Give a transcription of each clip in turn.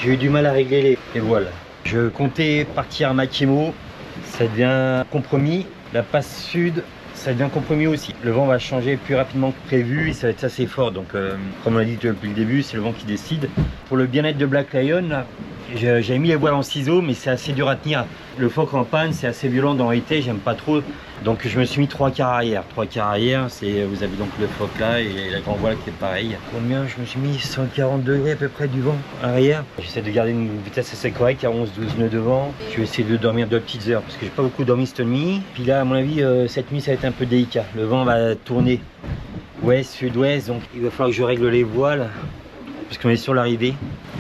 J'ai eu du mal à régler les voiles. Je comptais partir à Makemo, ça devient compromis. La passe sud, ça devient compromis aussi. Le vent va changer plus rapidement que prévu et ça va être assez fort. Donc comme on l'a dit depuis le début, c'est le vent qui décide. Pour le bien-être de Black Lion, j'ai mis les voiles en ciseaux, mais c'est assez dur à tenir. Le phoque en panne, c'est assez violent dans l'été, j'aime pas trop. Donc je me suis mis 3 quarts arrière. 3 quarts arrière, c'est vous avez donc le phoque là et la grande voile qui est pareil. Combien je me suis mis 140 degrés à peu près du vent arrière. J'essaie de garder une vitesse assez correcte, à 11-12 nœuds de vent. Je vais essayer de dormir 2 petites heures parce que j'ai pas beaucoup dormi cette nuit. Puis là, à mon avis, cette nuit ça va être un peu délicat. Le vent va tourner ouest, sud-ouest, donc il va falloir que je règle les voiles parce qu'on est sur l'arrivée.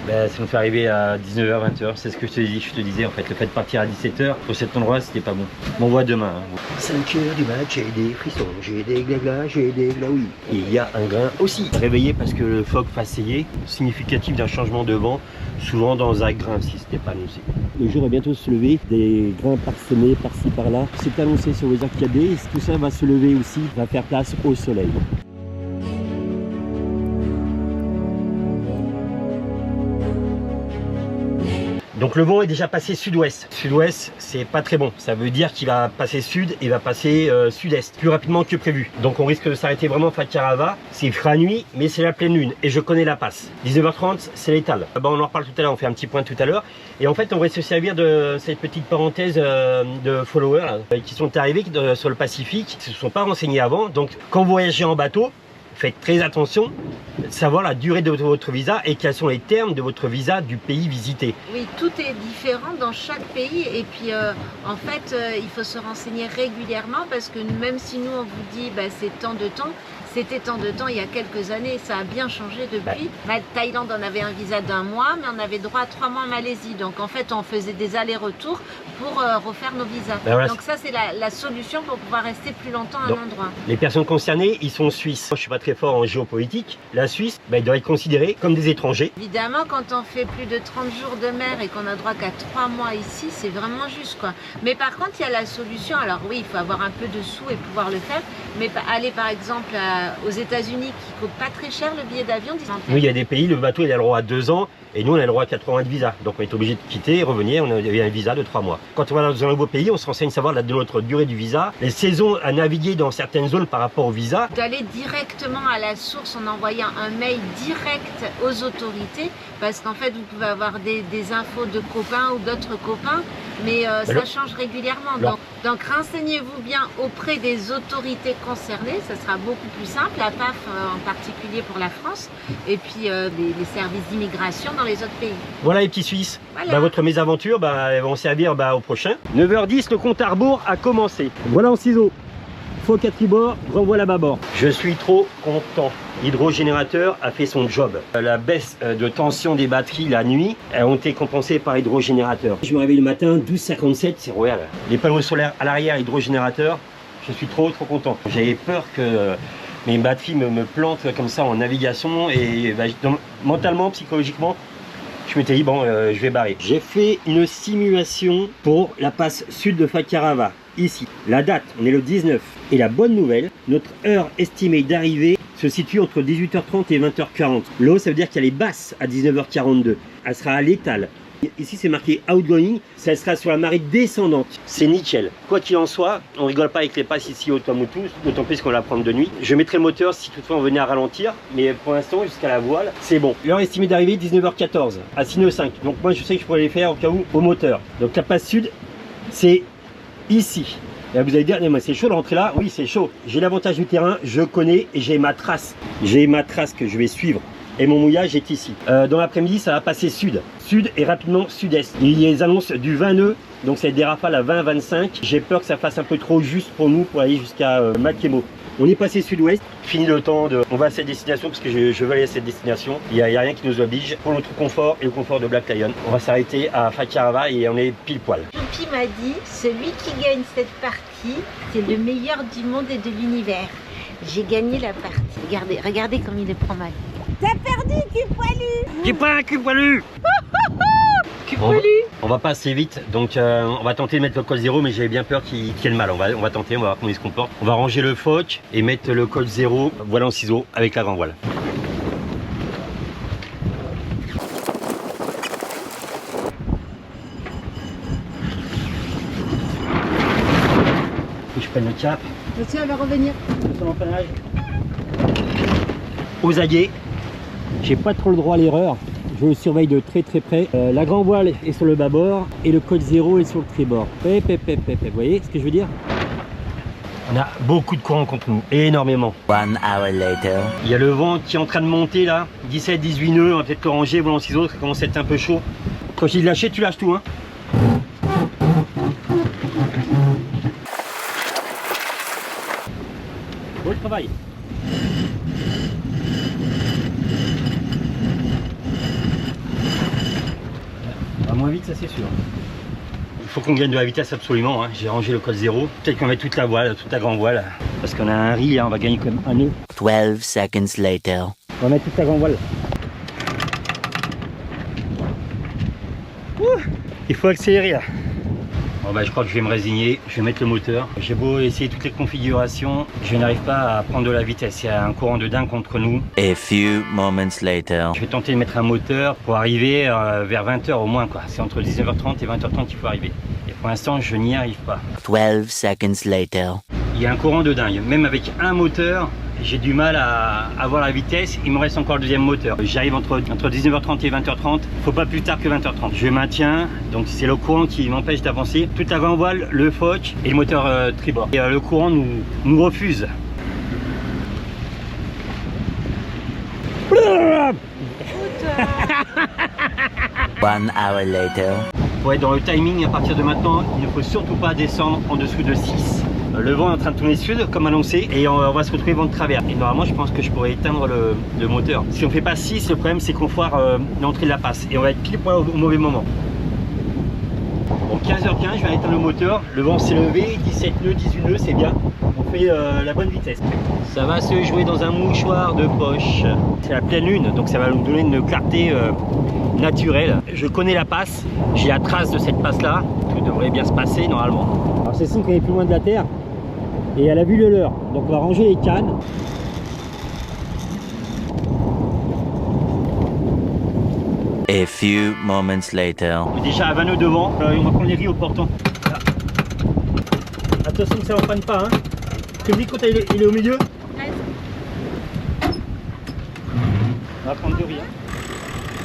Ben, ça nous fait arriver à 19h, 20h, c'est ce que je te disais en fait, le fait de partir à 17h pour cet endroit c'était pas bon. On voit demain. 5h du match, j'ai des frissons, j'ai des glaglas, j'ai des glaouis. Et il y a un grain aussi réveillé parce que le phoque faceillé, significatif d'un changement de vent, souvent dans un grain si c'était pas annoncé. Le jour va bientôt se lever, des grains parsemés par-ci par-là. C'est annoncé sur les arcadés, tout ça va se lever aussi, va faire place au soleil. Donc le vent est déjà passé sud-ouest. Sud-ouest, c'est pas très bon. Ça veut dire qu'il va passer sud et va passer sud-est plus rapidement que prévu. Donc on risque de s'arrêter vraiment Fakarava. C'est fera nuit, mais c'est la pleine lune et je connais la passe. 19h30, c'est l'étal. Bon, on en reparle tout à l'heure, on fait un petit point tout à l'heure. Et en fait, on va se servir de cette petite parenthèse de followers là, qui sont arrivés sur le Pacifique, qui ne se sont pas renseignés avant. Donc quand vous voyagez en bateau, faites très attention de savoir la durée de votre visa et quels sont les termes de votre visa du pays visité. Oui, tout est différent dans chaque pays et puis en fait il faut se renseigner régulièrement parce que même si nous on vous dit bah, c'est tant de temps, c'était tant de temps il y a quelques années, ça a bien changé depuis. Thaïlande on avait un visa d'1 mois mais on avait droit à 3 mois en Malaisie, donc en fait on faisait des allers-retours pour refaire nos visas. Voilà. Donc ça c'est la solution pour pouvoir rester plus longtemps à un endroit. Les personnes concernées, ils sont suisses. Moi, je suis pas très fort en géopolitique. La Suisse, ils doivent être considérés comme des étrangers. Évidemment, quand on fait plus de 30 jours de mer et qu'on a droit qu'à 3 mois ici, c'est vraiment juste quoi. Mais par contre, il y a la solution. Alors oui, il faut avoir un peu de sous et pouvoir le faire. Mais aller par exemple aux États-Unis qui coûte pas très cher le billet d'avion. Oui, il y a des pays, le bateau il a le droit à 2 ans et nous on a le droit à 80 ans de visa. Donc on est obligé de quitter et revenir. On a un visa de 3 mois. Quand on va dans un nouveau pays, on se renseigne savoir notre durée du visa, les saisons à naviguer dans certaines zones par rapport au visa. D'aller directement à la source en envoyant un mail direct aux autorités parce qu'en fait vous pouvez avoir des infos de copains ou d'autres copains mais ça change régulièrement. Donc renseignez-vous bien auprès des autorités concernées, ça sera beaucoup plus simple, la PAF en particulier pour la France et puis les services d'immigration dans les autres pays. Voilà les petits Suisses, voilà. Votre mésaventure elles vont servir au prochain. 9h10, le compte à rebours a commencé. Voilà en ciseaux. Phoque à tribord, grand voile à bâbord. Je suis trop content. L'hydrogénérateur a fait son job. La baisse de tension des batteries la nuit a été compensée par l'hydrogénérateur. Je me réveille le matin, 12h57, c'est royal. Les panneaux solaires à l'arrière, hydrogénérateur, je suis trop content. J'avais peur que mes batteries me plantent comme ça en navigation et mentalement, psychologiquement, je m'étais dit bon, je vais barrer. J'ai fait une simulation pour la passe sud de Fakarava. Ici, la date, on est le 19. Et la bonne nouvelle, notre heure estimée d'arrivée se situe entre 18h30 et 20h40. L'eau, ça veut dire qu'elle est basse à 19h42. Elle sera à l'étal. Ici, c'est marqué outgoing, ça sera sur la marée descendante. C'est nickel. Quoi qu'il en soit, on rigole pas avec les passes ici au Tuamotu, d'autant plus qu'on va la prendre de nuit. Je mettrai le moteur si toutefois on venait à ralentir, mais pour l'instant, jusqu'à la voile, c'est bon. L'heure estimée d'arrivée, 19h14, à 6,05. Donc moi, je sais que je pourrais les faire au cas où au moteur. Donc la passe sud, c'est ici. Et là, vous allez dire, mais c'est chaud de rentrer là. Oui, c'est chaud. J'ai l'avantage du terrain, je connais et j'ai ma trace. J'ai ma trace que je vais suivre. Et mon mouillage est ici. Dans l'après-midi, ça va passer sud. Sud et rapidement sud-est. Il y a les annonces du 20 nœuds, donc c'est des rafales à 20-25. J'ai peur que ça fasse un peu trop juste pour nous pour aller jusqu'à Makemo. On est passé sud-ouest, fini le temps de... On va à cette destination parce que je veux aller à cette destination. Il n'y a rien qui nous oblige. Pour notre confort et le confort de Black Lion, on va s'arrêter à Fakarava et on est pile poil. Youpi m'a dit, celui qui gagne cette partie, c'est le meilleur du monde et de l'univers. J'ai gagné la partie. Regardez comme il est prend mal. T'as perdu, cul poilu. J'ai pas un cul poilu. Cul poilu. On va pas assez vite, donc on va tenter de mettre le code 0, mais j'avais bien peur qu'il y ait le mal. On va tenter, on va voir comment il se comporte. On va ranger le phoque et mettre le code 0, voile en ciseaux avec la grande voile. que je prenne le cap. Je tiens à le revenir. Son empennage. Aux aguets. J'ai pas trop le droit à l'erreur. Je le surveille de très près. La grand voile est sur le bâbord et le code 0 est sur le tribord. Vous voyez ce que je veux dire? On a beaucoup de courant contre nous, énormément. 1 hour later. Il y a le vent qui est en train de monter là, 17-18 nœuds, on va peut-être le ranger, volant ciseaux, ça commence à être un peu chaud. Quand je dis lâcher, tu lâches tout, hein. Bon travail. Va moins vite, ça c'est sûr. Il faut qu'on gagne de la vitesse absolument, hein. J'ai rangé le code 0. Peut-être qu'on met toute la voile, toute la grande voile. Parce qu'on a un riz, hein. On va gagner comme un nœud. 12 seconds later. On va mettre toute la grande voile. Ouh, il faut accélérer là. Bon bah, je crois que je vais me résigner, je vais mettre le moteur. J'ai beau essayer toutes les configurations, je n'arrive pas à prendre de la vitesse. Il y a un courant de dingue contre nous. A few moments later. Je vais tenter de mettre un moteur pour arriver vers 20h au moins, quoi. C'est entre 19h30 et 20h30 qu'il faut arriver. Et pour l'instant, je n'y arrive pas. 12 seconds later. Il y a un courant de dingue. Même avec un moteur, j'ai du mal à avoir la vitesse. Il me reste encore le deuxième moteur. J'arrive entre 19h30 et 20h30. Faut pas plus tard que 20h30. Je maintiens. Donc c'est le courant qui m'empêche d'avancer. Toute la grande voile, le foc et le moteur tribord. Et le courant nous refuse. 1 hour later. Pour être dans le timing, à partir de maintenant, il ne faut surtout pas descendre en dessous de 6. Le vent est en train de tourner sud comme annoncé et on va se retrouver vent de travers. Et normalement je pense que je pourrais éteindre le moteur. Si on fait pas 6, le problème c'est qu'on foire l'entrée de la passe et on va être pile poil au mauvais moment. Bon, 15h15, je vais éteindre le moteur. Le vent s'est levé, 17 nœuds, 18 nœuds, c'est bien. On fait la bonne vitesse. Ça va se jouer dans un mouchoir de poche. C'est la pleine lune, donc ça va nous donner une clarté naturelle. Je connais la passe, j'ai la trace de cette passe là. Tout devrait bien se passer normalement. Alors c'est signe qu'on est plus loin de la terre et elle a vu le leurre. Donc on va ranger les cannes. A few moments later. On est déjà à 20 nœuds devant. On va prendre les riz au portant. Là. Attention que ça ne prenne pas. Hein. Tu me dis quand il est au milieu. On va prendre du riz. Hein.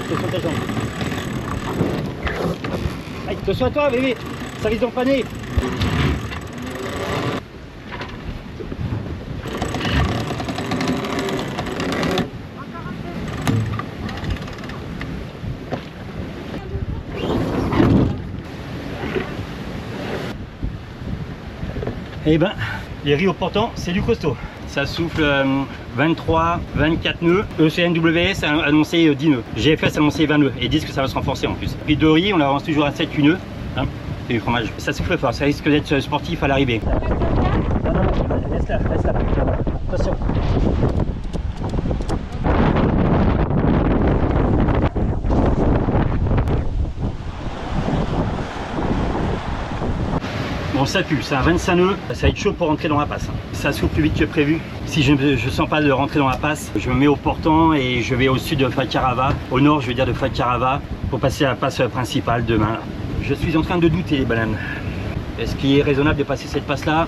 Attention ta jambe. Aïe, attention à toi bébé. Ça risque d'empanner. Et ben, les riz au portant, c'est du costaud. Ça souffle 23, 24 nœuds. ECNWS a annoncé 10 nœuds. GFS a annoncé 20 nœuds et disent que ça va se renforcer en plus. Puis de riz, on avance toujours à 7-8 nœuds. Hein, et du fromage. Ça souffle fort, ça risque d'être sportif à l'arrivée. Non, laisse-la, laisse-la. Attention. Bon, ça pue, c'est un 25 nœuds, ça va être chaud pour rentrer dans la passe. Ça souffle plus vite que prévu. Si je ne sens pas de rentrer dans la passe, je me mets au portant et je vais au sud de Fakarava, au nord je veux dire de Fakarava, pour passer à la passe principale demain. Je suis en train de douter les bananes. Est-ce qu'il est raisonnable de passer cette passe là?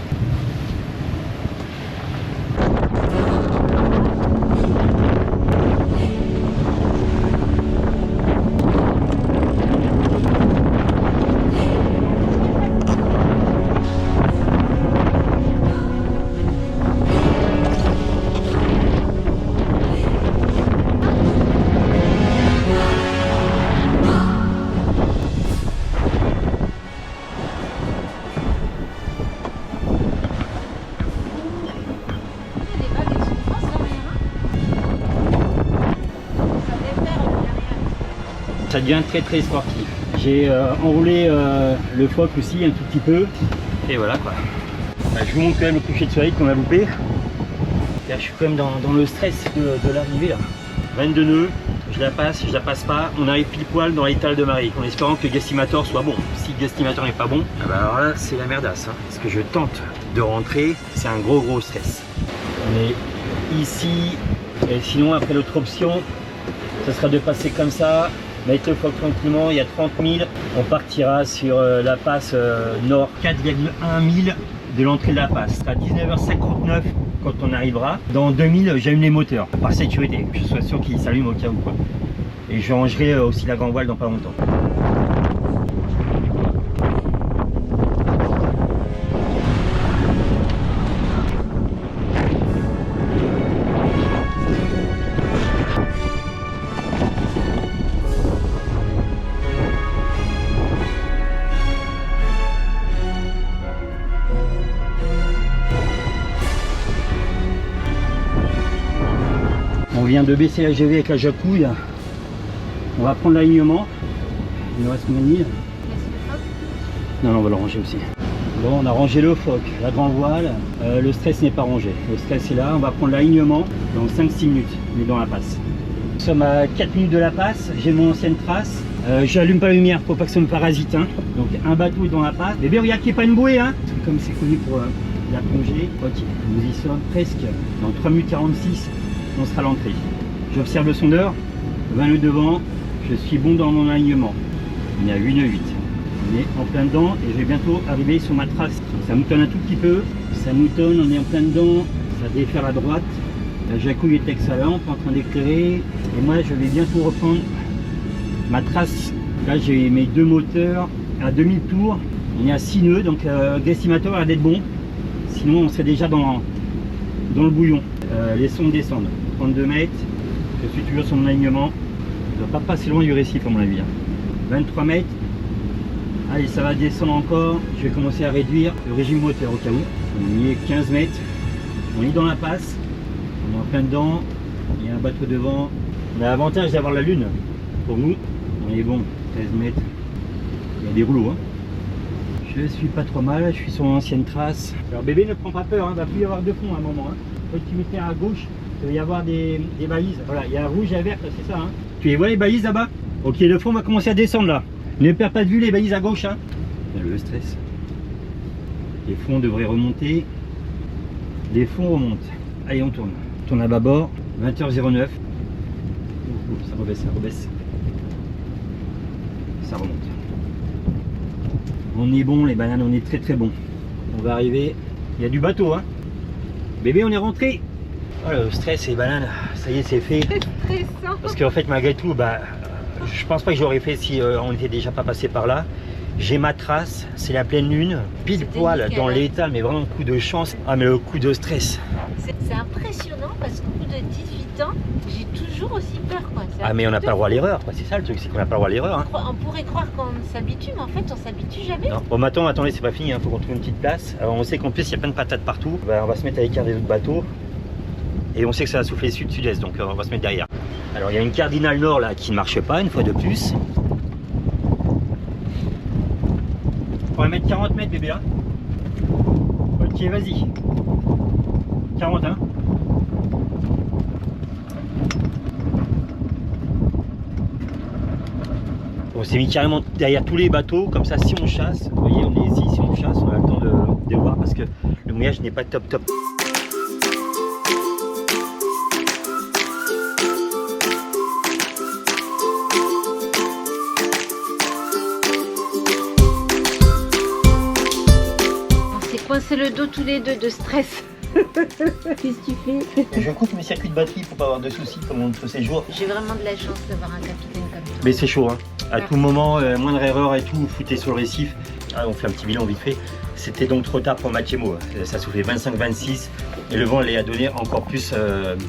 Ça devient très sportif. J'ai enroulé le phoque aussi un tout petit peu. Et voilà quoi. Je vous montre quand même le coucher de soleil qu'on a loupé. Là, je suis quand même dans le stress de l'arrivée là. 22 nœuds, je la passe pas. On arrive pile poil dans l'étal de marée en espérant que le Guestimator soit bon. Si le Guestimator n'est pas bon, alors là c'est la merdasse. Hein. Parce que je tente de rentrer, c'est un gros stress. On est ici, et sinon après l'autre option, ce sera de passer comme ça. Mettre le phoque tranquillement, il y a 30 000. On partira sur la passe nord 4,1 000 de l'entrée de la passe. À 19h59 quand on arrivera. Dans 2000, j'allume les moteurs par sécurité, que je sois sûr qu'ils s'allument au cas où quoi. Et je rangerai aussi la grand voile dans pas longtemps. On vient de baisser la GV avec la jacouille. On va prendre l'alignement. Il nous reste combien de milles? Non, on va le ranger aussi. Bon, on a rangé le foc, la grand voile. Le stress n'est pas rangé. Le stress est là. On va prendre l'alignement dans 5-6 minutes. On est dans la passe. Nous sommes à 4 minutes de la passe. J'ai mon ancienne trace. J'allume pas la lumière pour pas que ça me parasite. Hein. Donc un bateau est dans la passe. Bébé, regarde qu'il n'y ait pas une bouée. Hein. Comme c'est connu pour la plongée. Ok, nous y sommes presque. Dans 3 minutes 46. On sera à l'entrée. J'observe le sondeur, 20 nœuds devant, je suis bon dans mon alignement. Il y a 8 nœuds 8. On est en plein dedans et je vais bientôt arriver sur ma trace. Ça moutonne un tout petit peu, ça moutonne, on est en plein dedans, ça déferle à droite. La jacouille est avec sa lampe en train d'éclairer et moi je vais bientôt reprendre ma trace. Là j'ai mes deux moteurs à 2000 tours, on est à 6 nœuds donc l'estimateur a l'air d'être bon. Sinon on serait déjà dans le bouillon. Les sondes descendent, 32 mètres, je suis toujours sur mon alignement, je ne dois pas passer loin du récif à mon avis. 23 mètres, allez ça va descendre encore, je vais commencer à réduire le régime moteur au cas où. On est 15 mètres, on est dans la passe, on est en plein dedans, il y a un bateau devant. On a l'avantage d'avoir la lune pour nous, on est bon, 13 mètres, il y a des rouleaux. Hein. Je suis pas trop mal, je suis sur mon ancienne trace. Alors bébé ne prend pas peur, il va plus y avoir de fond à un moment. Hein. Quand tu mets à gauche, il va y avoir des balises. Voilà, il y a rouge et vert, c'est ça. Hein. Tu les vois les balises là-bas? Ok, le fond va commencer à descendre là. Ne perds pas de vue les balises à gauche. Hein. Le stress. Les fonds devraient remonter. Les fonds remontent. Allez, on tourne. On tourne à bâbord, 20h09. Ça rebaisse, ça rebaisse. Ça remonte. On est bon les bananes, on est très très bon. On va arriver. Il y a du bateau hein. Bébé on est rentré. Oh, le stress et les bananes, ça y est c'est fait. C'est stressant. Parce qu'en fait malgré tout, je pense pas que j'aurais fait si on n'était déjà pas passé par là. J'ai ma trace, c'est la pleine lune, pile poil nickel, dans l'état, mais vraiment coup de chance. Ah mais le coup de stress. C'est impressionnant parce qu'au bout de 18 ans, j'ai toujours aussi peur quoi. Ah mais on n'a pas le droit à l'erreur, c'est ça le truc, c'est qu'on n'a pas le droit à l'erreur. Hein. On pourrait croire qu'on s'habitue, mais en fait on s'habitue jamais. Non. Bon maintenant, attendez, c'est pas fini, hein. Faut qu'on trouve une petite place. Alors, on sait qu'en plus il y a plein de patates partout. On va se mettre à l'écart des autres bateaux. Et on sait que ça va souffler sud-sud-est, donc on va se mettre derrière. Alors il y a une cardinale nord là qui ne marche pas, une fois de plus. On va mettre 40 mètres bébé là. Ok vas-y. 40 hein. On s'est mis carrément derrière tous les bateaux, comme ça si on chasse, vous voyez on est ici, si on chasse on a le temps de voir parce que le mouillage n'est pas top. C'est le dos tous les deux de stress. Qu'est-ce que tu fais? Je coupe mes circuits de batterie pour pas avoir de soucis comme on fait ces jours. J'ai vraiment de la chance d'avoir un capitaine comme ça. Mais c'est chaud, hein. À tout moment, moindre erreur et tout, vous foutez sur le récif. Ah, on fait un petit bilan vite fait. C'était donc trop tard pour Mathiemo. Ça soufflait 25-26 et le vent les a donné encore plus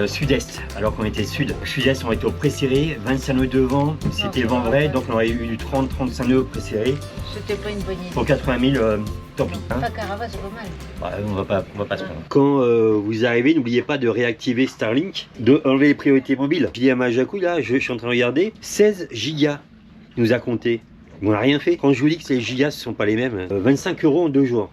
sud-est alors qu'on était sud. Sud-est, on était au pré-serré, 25 nœuds de vent, c'était le vent vrai, donc on aurait eu 30-35 nœuds pré-serrés. C'était pas une bonne idée. Pour 80 000, tant pis. Hein. Pas Carava, c'est pas mal. Ouais, on va pas se prendre. Quand vous arrivez, n'oubliez pas de réactiver Starlink, de enlever les priorités mobiles. Je dis à ma jacouille, là, je suis en train de regarder, 16 gigas nous a compté. On n'a rien fait. Quand je vous dis que les gigas, ce ne sont pas les mêmes. 25 € en 2 jours.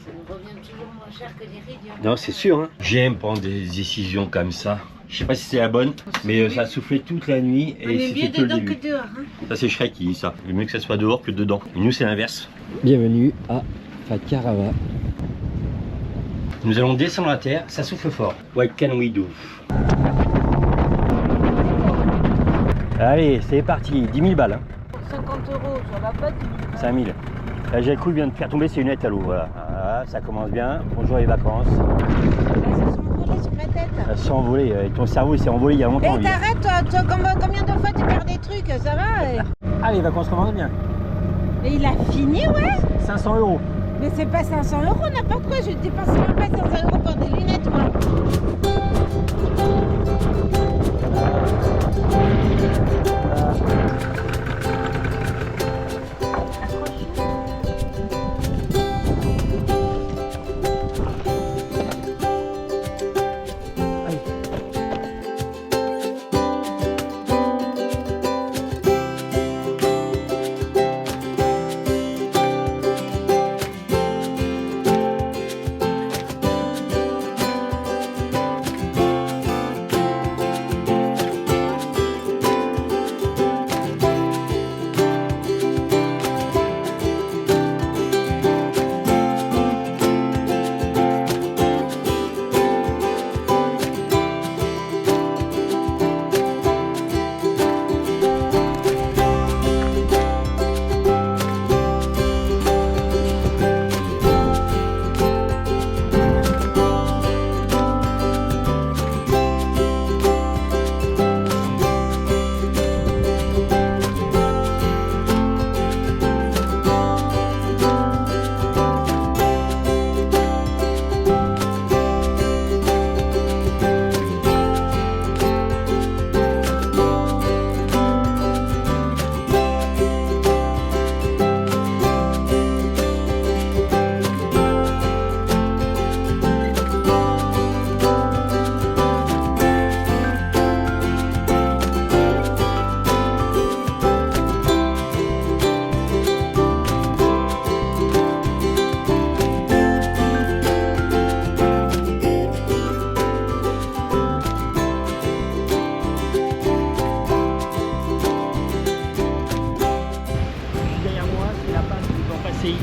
Ça nous revient toujours moins cher que les rides. Non, c'est sûr. Hein. J'aime prendre des décisions comme ça. Je sais pas si c'est la bonne, mais ça a soufflé toute la nuit et c'était que le début. Que dehors, hein. Ça c'est Shrek qui dit ça. Il est mieux que ça soit dehors que dedans. Et nous c'est l'inverse. Bienvenue à Fakarava. Nous allons descendre à terre, ça souffle fort. What can we do? Allez, c'est parti, 10 000 balles. Hein. 50 €, ça va pas 10 000 balles. 5 000. La jacouille vient de faire tomber ses lunettes à l'eau. Voilà. Voilà, ça commence bien. Bonjour les vacances. Là, ça s'envolait sur ma tête. Ça s'est envolé. Ton cerveau il s'est envolé il y a longtemps. Et t'arrêtes, toi, combien de fois tu perds des trucs, ça va Ah, les vacances commencent bien. Et il a fini, ouais. 500 €. Mais c'est pas 500 €, n'importe quoi. Je dépense même pas 500 € pour des lunettes, moi.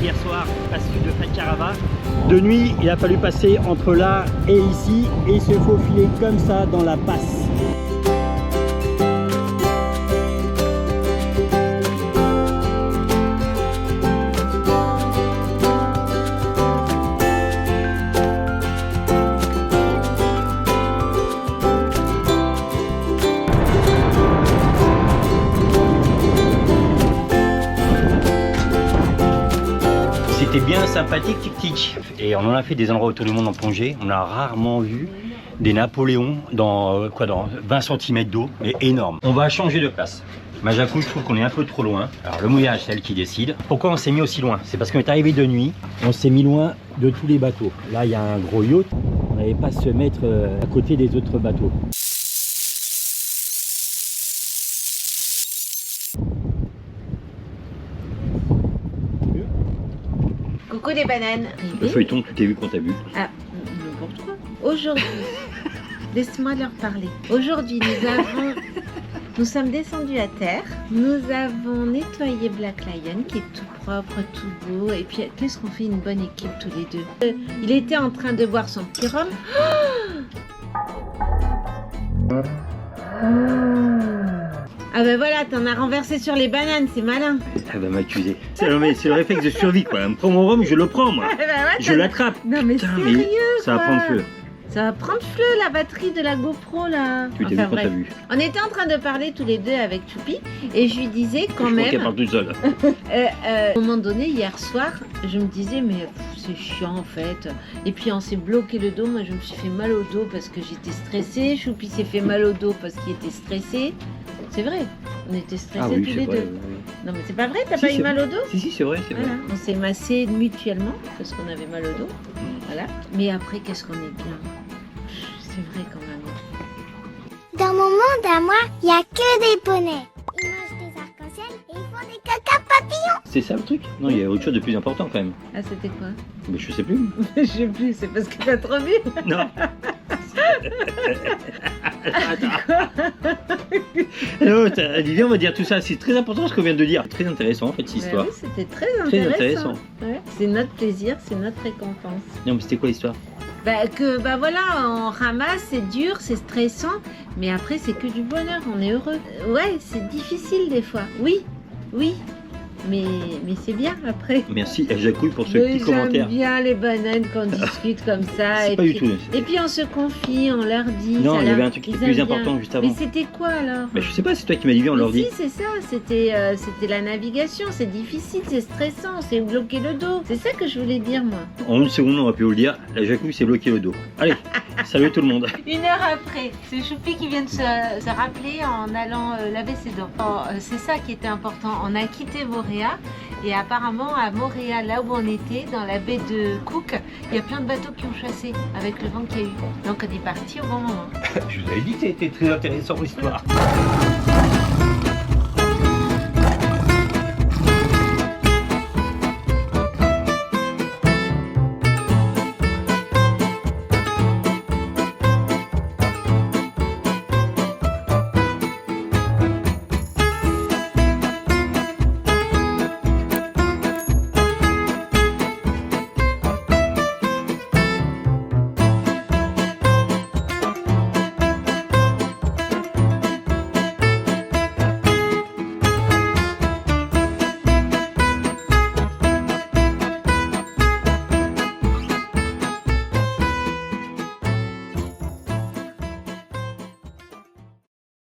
Hier soir, passe sud de Fakarava. De nuit, il a fallu passer entre là et ici et se faufiler comme ça dans la passe. C'était bien sympathique, tic-tic. Et on en a fait des endroits autour du monde en plongée. On a rarement vu des Napoléons dans, dans 20 cm d'eau, mais énorme. On va changer de place. Majako, je trouve qu'on est un peu trop loin. Alors le mouillage, c'est elle qui décide. Pourquoi on s'est mis aussi loin? C'est parce qu'on est arrivé de nuit. On s'est mis loin de tous les bateaux. Là, il y a un gros yacht. On n'allait pas se mettre à côté des autres bateaux. Coucou des bananes. Le feuilleton, tu t'es vu quand t'as vu. Ah, n'importe quoi. Aujourd'hui, laisse-moi leur parler. Aujourd'hui, nous sommes descendus à terre. Nous avons nettoyé Black Lion, qui est tout propre, tout beau. Et puis, qu'est-ce qu'on fait une bonne équipe tous les deux. Il était en train de boire son petit rhum. Ah ben voilà, t'en as renversé sur les bananes, c'est malin. Elle va m'accuser. C'est le réflexe de survie quoi. Elle me prend mon rhum, je le prends moi. Ah ben ouais, Je l'attrape. Non mais Putain, sérieux mais ça va prendre feu. Ça va prendre feu la batterie de la GoPro là. Tu t'es vu quand t'as vu. On était en train de parler tous les deux avec Choupi et je lui disais quand Je crois qu'elle même. parle toute seule. À un moment donné, hier soir, je me disais mais c'est chiant en fait. Et puis on s'est bloqué le dos. Moi je me suis fait mal au dos parce que j'étais stressée. Choupi s'est fait mal au dos parce qu'il était stressé. C'est vrai, on était stressés tous les deux. Non mais c'est pas vrai, t'as pas eu mal au dos? Si, c'est vrai, c'est vrai. Voilà. On s'est massé mutuellement parce qu'on avait mal au dos. Voilà. Mais après, qu'est-ce qu'on est bien. C'est vrai quand même. Dans mon monde à moi, il n'y a que des poneys. Ils mangent des arcs-en-ciel et ils font des caca papillons. C'est ça le truc? Non, il y a autre chose de plus important quand même. Ah, c'était quoi? Mais je sais plus. Je sais plus, c'est parce que t'as trop vu. Non. Non, Olivier, on va dire tout ça. C'est très important ce qu'on vient de dire. Très intéressant en fait, cette histoire. Oui, c'était très intéressant. Très intéressant. Ouais. C'est notre plaisir, c'est notre récompense. Non, mais c'était quoi l'histoire? Bah voilà, on ramasse, c'est dur, c'est stressant, mais après c'est que du bonheur, on est heureux. Ouais, c'est difficile des fois. Oui, mais c'est bien après. Merci El Jacouille pour ce Mais petit commentaire. j'aime bien les bananes qu'on discute comme ça. C'est Et pas puis, du tout. et puis on se confie, on leur dit. Non, ça il y avait leur- un truc qui ils était plus aiment bien. important juste avant. Mais c'était quoi alors? Bah, je sais pas, c'est toi qui m'as dit, on Mais leur dit. si, c'est ça, c'était la navigation, c'est difficile, c'est stressant, c'est bloquer le dos. C'est ça que je voulais dire moi. En une seconde, on va plus vous le dire, la Jacouille s'est bloqué le dos. Allez, salut tout le monde. Une heure après, c'est Choupi qui vient de se rappeler en allant laver ses dents. C'est ça qui était important. On a quitté Moorea et apparemment à Moorea, là où on était, dans la baie de Cook, il y a plein de bateaux qui ont chassé avec le vent qu'il y a eu. Donc on est parti au bon moment. Je vous avais dit que c'était très intéressant l'histoire.